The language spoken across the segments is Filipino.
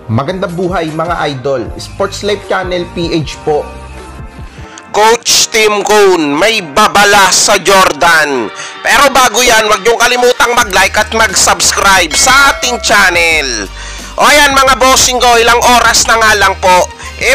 Magandang buhay mga idol, Sports Life Channel PH po. Coach Tim Cone, may babala sa Jordan. Pero bago yan, huwag niyong kalimutang mag-like at mag-subscribe sa ating channel. O ayan mga bossing ko, ilang oras na nga lang po,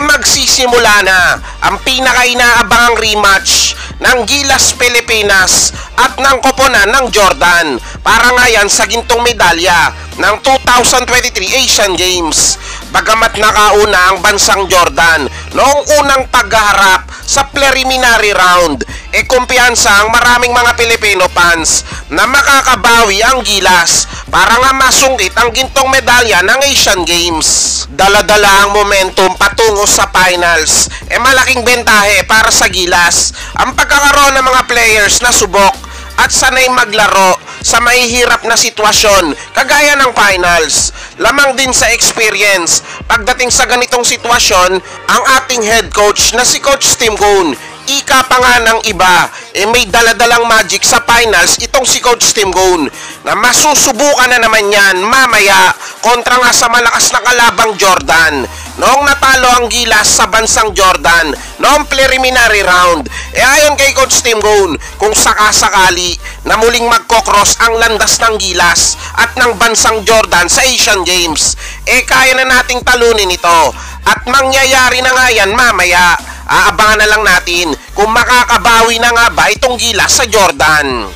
magsisimula na ang pinaka-inaabangang rematch ng Gilas Pilipinas at ng koponan ng Jordan para nga yan sa gintong medalya ng 2023 Asian Games. Bagamat nakauna ang bansang Jordan noong unang paghaharap sa preliminary round, kumpiyansa ang maraming mga Pilipino fans na makakabawi ang Gilas para nga masungkit ang gintong medalya ng Asian Games. Dala-dala ang momentum patungo sa finals, malaking bentahe para sa Gilas ang pagkakaroon ng mga players na subok at sanay maglaro sa mahihirap na sitwasyon kagaya ng finals. Lamang din sa experience pagdating sa ganitong sitwasyon ang ating head coach na si Coach Tim Cone. Ika pa nga ng iba, may daladalang magic sa finals itong si Coach Tim Cone na masusubukan na naman yan mamaya kontra nga sa malakas na kalabang Jordan. Noong natalo ang Gilas sa bansang Jordan noong preliminary round, ayon kay Coach Tim Cone, kung sakasakali na muling magkocross ang landas ng Gilas at ng bansang Jordan sa Asian Games, kaya na nating talunin ito at mangyayari na nga yan mamaya. Aabangan na lang natin kung makakabawi na nga ba itong Gilas sa Jordan.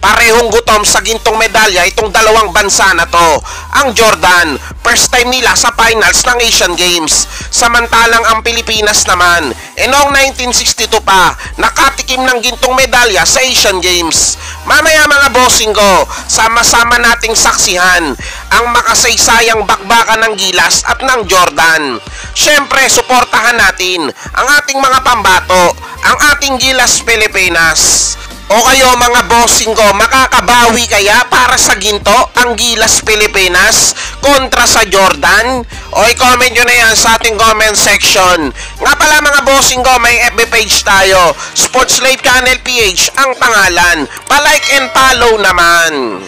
Parehong gutom sa gintong medalya itong dalawang bansa na to. Ang Jordan, first time nila sa finals ng Asian Games. Samantalang ang Pilipinas naman, noong 1962 pa, nakatikim ng gintong medalya sa Asian Games. Mamaya mga bossing ko, sama-sama nating saksihan ang makasaysayang bakbakan ng Gilas at ng Jordan. Siyempre, suportahan natin ang ating mga pambato, ang ating Gilas Pilipinas. O kayo mga bossing ko, makakabawi kaya para sa ginto ang Gilas Pilipinas kontra sa Jordan? O i-comment nyo na yan sa ating comment section. Nga pala mga bossing ko, may FB page tayo, Sports Life Channel PH ang pangalan. Pa-like and follow naman.